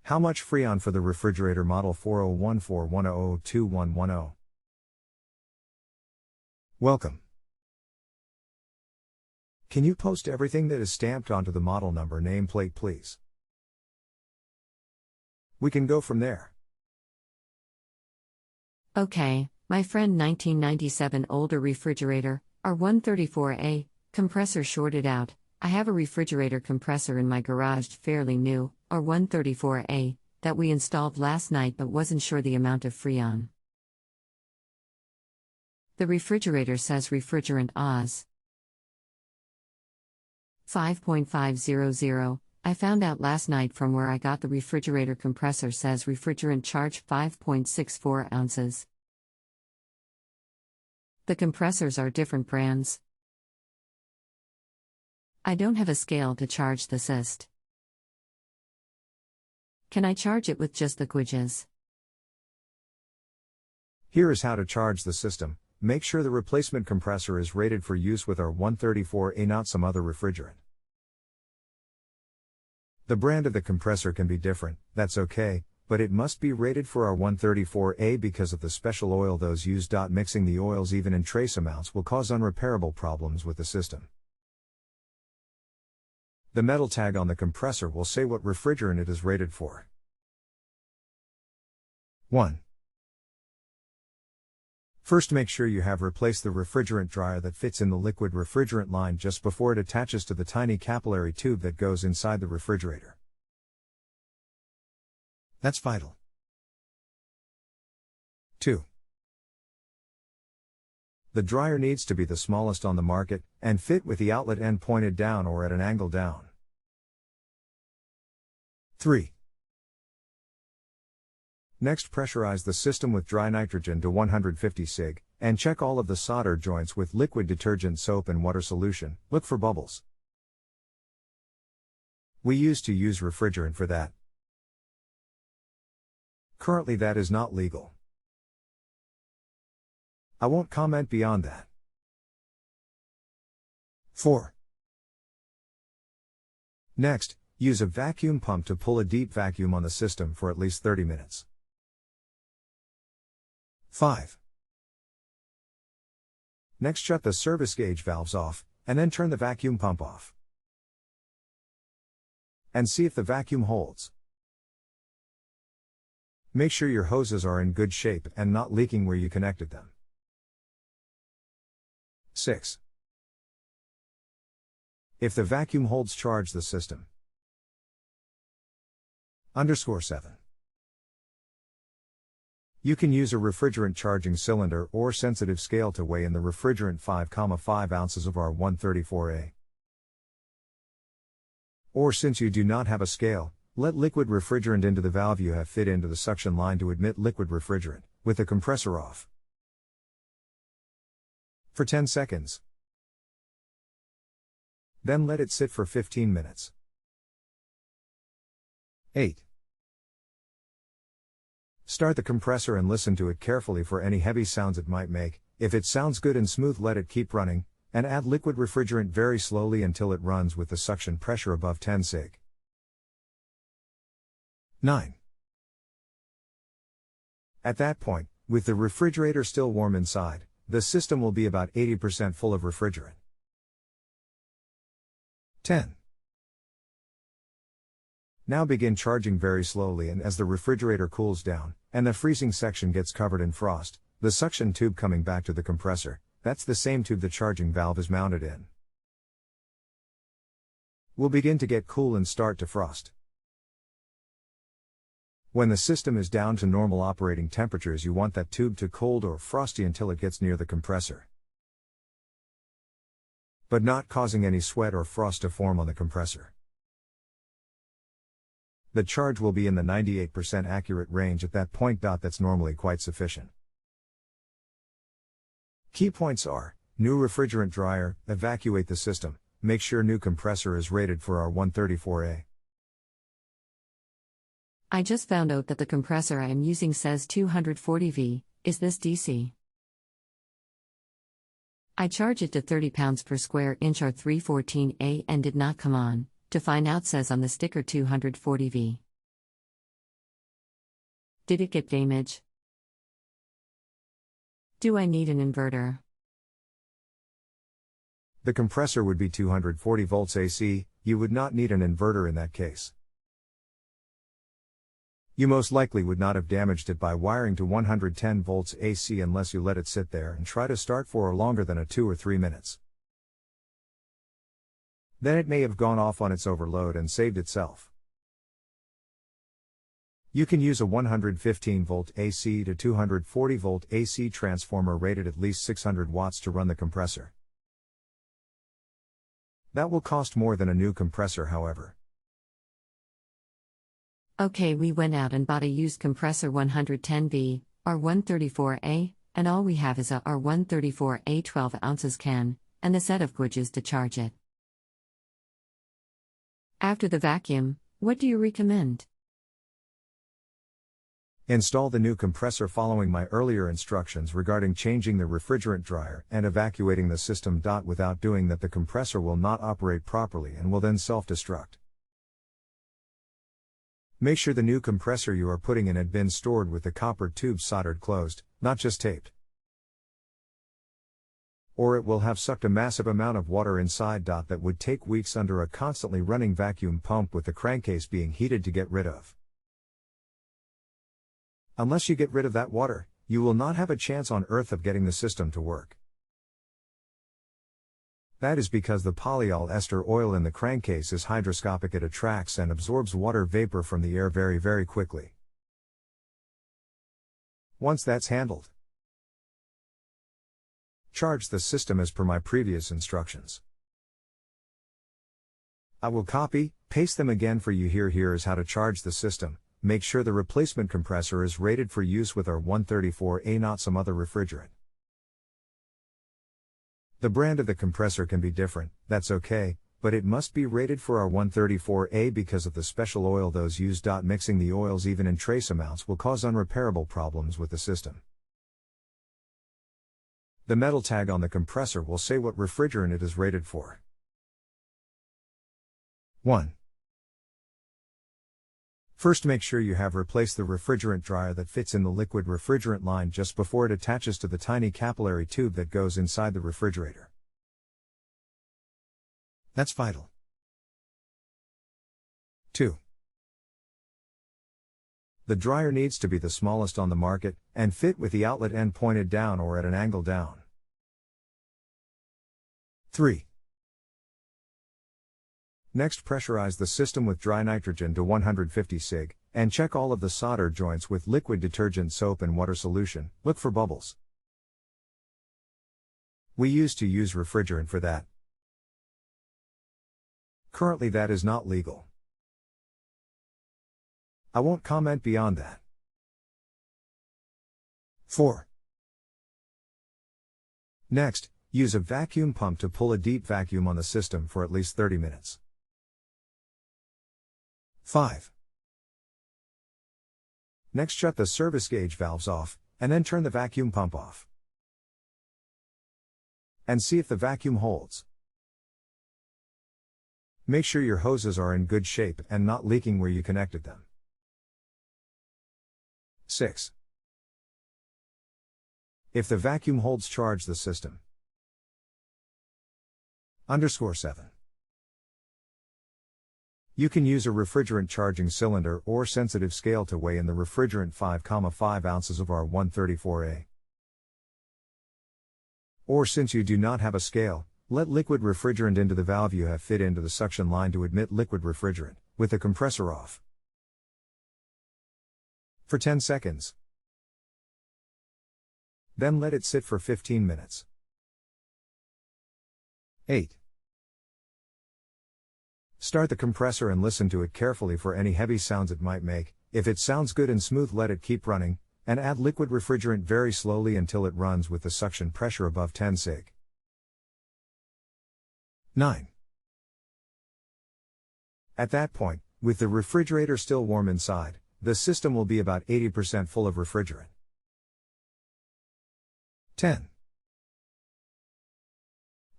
How much freon for the refrigerator model 401410021110? Welcome. Can you post everything that is stamped onto the model number nameplate, please? We can go from there. Okay, my friend 1997 older refrigerator, R134A, compressor shorted out. I have a refrigerator compressor in my garage, fairly new, R134A, that we installed last night but wasn't sure the amount of freon. The refrigerator says refrigerant OZ 5.500. I found out last night from where I got the refrigerator compressor says refrigerant charge 5.64 ounces. The compressors are different brands. I don't have a scale to charge the syst. Can I charge it with just the guages? Here is how to charge the system. Make sure the replacement compressor is rated for use with our 134A, not some other refrigerant. The brand of the compressor can be different, that's okay, but it must be rated for our 134A because of the special oil those use. Mixing the oils even in trace amounts will cause unrepairable problems with the system. The metal tag on the compressor will say what refrigerant it is rated for. 1. First, make sure you have replaced the refrigerant dryer that fits in the liquid refrigerant line just before it attaches to the tiny capillary tube that goes inside the refrigerator. That's vital. 2. The dryer needs to be the smallest on the market, and fit with the outlet end pointed down or at an angle down. 3. Next, pressurize the system with dry nitrogen to 150 sig, and check all of the solder joints with liquid detergent soap and water solution. Look for bubbles. We used to use refrigerant for that. Currently that is not legal. I won't comment beyond that. 4. Next, use a vacuum pump to pull a deep vacuum on the system for at least 30 minutes. 5. Next, shut the service gauge valves off, and then turn the vacuum pump off. And see if the vacuum holds. Make sure your hoses are in good shape and not leaking where you connected them. 6. If the vacuum holds, charge the system. 7. You can use a refrigerant charging cylinder or sensitive scale to weigh in the refrigerant 5,5 ounces of our 134A. Or, since you do not have a scale, let liquid refrigerant into the valve you have fit into the suction line to admit liquid refrigerant, with the compressor off. For 10 seconds. Then let it sit for 15 minutes. 8. Start the compressor and listen to it carefully for any heavy sounds it might make. If it sounds good and smooth, let it keep running, and add liquid refrigerant very slowly until it runs with the suction pressure above 10 sig. 9. At that point, with the refrigerator still warm inside, the system will be about 80% full of refrigerant. 10. Now begin charging very slowly, and as the refrigerator cools down, and the freezing section gets covered in frost, the suction tube coming back to the compressor, that's the same tube the charging valve is mounted in, will begin to get cool and start to frost. When the system is down to normal operating temperatures, you want that tube to cold or frosty until it gets near the compressor, but not causing any sweat or frost to form on the compressor. The charge will be in the 98% accurate range at that point. That's normally quite sufficient. Key points are: new refrigerant dryer, evacuate the system, make sure new compressor is rated for our 134A. I just found out that the compressor I am using says 240V. Is this DC? I charge it to 30 pounds per square inch R314A and did not come on. To find out, says on the sticker 240V. Did it get damaged? Do I need an inverter? The compressor would be 240 volts AC, you would not need an inverter in that case. You most likely would not have damaged it by wiring to 110 volts AC unless you let it sit there and try to start for longer than 2 or 3 minutes. Then it may have gone off on its overload and saved itself. You can use a 115 volt AC to 240 volt AC transformer rated at least 600 watts to run the compressor. That will cost more than a new compressor, however. Okay, we went out and bought a used compressor 110V, R134A, and all we have is a R134A 12 ounces can, and the set of guages to charge it. After the vacuum, what do you recommend? Install the new compressor following my earlier instructions regarding changing the refrigerant dryer and evacuating the system. Without doing that, the compressor will not operate properly and will then self-destruct. Make sure the new compressor you are putting in had been stored with the copper tubes soldered closed, not just taped. Or it will have sucked a massive amount of water inside. That would take weeks under a constantly running vacuum pump with the crankcase being heated to get rid of. Unless you get rid of that water, you will not have a chance on earth of getting the system to work. That is because the polyol ester oil in the crankcase is hygroscopic. It attracts and absorbs water vapor from the air very, very quickly. Once that's handled, charge the system as per my previous instructions. I will copy, paste them again for you here. Here is how to charge the system. Make sure the replacement compressor is rated for use with R134A, not some other refrigerant. The brand of the compressor can be different, that's okay, but it must be rated for R134A because of the special oil those use. Mixing the oils even in trace amounts will cause unrepairable problems with the system. The metal tag on the compressor will say what refrigerant it is rated for. 1. First, make sure you have replaced the refrigerant dryer that fits in the liquid refrigerant line just before it attaches to the tiny capillary tube that goes inside the refrigerator. That's vital. 2. The dryer needs to be the smallest on the market, and fit with the outlet end pointed down or at an angle down. 3. Next, pressurize the system with dry nitrogen to 150 sig, and check all of the solder joints with liquid detergent soap and water solution. Look for bubbles. We used to use refrigerant for that. Currently that is not legal. I won't comment beyond that. 4. Next, use a vacuum pump to pull a deep vacuum on the system for at least 30 minutes. 5. Next, shut the service gauge valves off, and then turn the vacuum pump off. And see if the vacuum holds. Make sure your hoses are in good shape and not leaking where you connected them. 6. If the vacuum holds, charge the system. 7. You can use a refrigerant charging cylinder or sensitive scale to weigh in the refrigerant 5,5 ounces of R134A. Or, since you do not have a scale, let liquid refrigerant into the valve you have fit into the suction line to admit liquid refrigerant, with the compressor off. For 10 seconds. Then let it sit for 15 minutes. 8. Start the compressor and listen to it carefully for any heavy sounds it might make. If it sounds good and smooth, let it keep running, and add liquid refrigerant very slowly until it runs with the suction pressure above 10 sig. 9. At that point, with the refrigerator still warm inside, the system will be about 80% full of refrigerant. 10.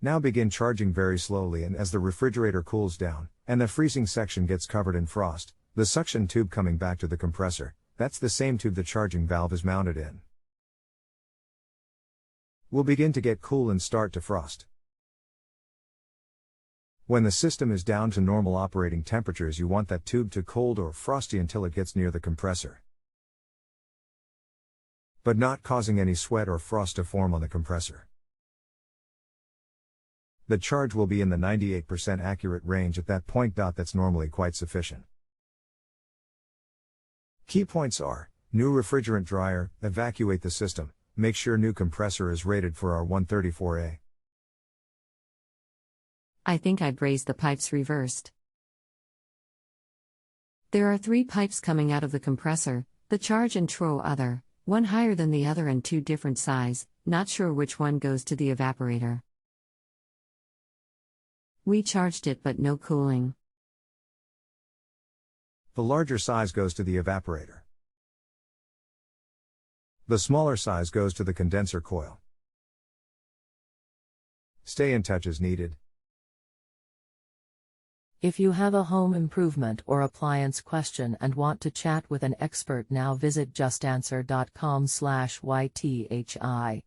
Now begin charging very slowly, and as the refrigerator cools down, and the freezing section gets covered in frost, the suction tube coming back to the compressor, That's the same tube the charging valve is mounted in. Will begin to get cool and start to frost. When the system is down to normal operating temperatures, you want that tube to cold or frosty until it gets near the compressor, but not causing any sweat or frost to form on the compressor. The charge will be in the 98% accurate range at that point. That's normally quite sufficient. Key points are: new refrigerant dryer, evacuate the system, make sure new compressor is rated for our 134A. I think I'd raise the pipes reversed. There are 3 pipes coming out of the compressor, the charge and TRO other, one higher than the other and 2 different size, not sure which one goes to the evaporator. We charged it but no cooling. The larger size goes to the evaporator. The smaller size goes to the condenser coil. Stay in touch as needed. If you have a home improvement or appliance question and want to chat with an expert now, visit justanswer.com/ythi.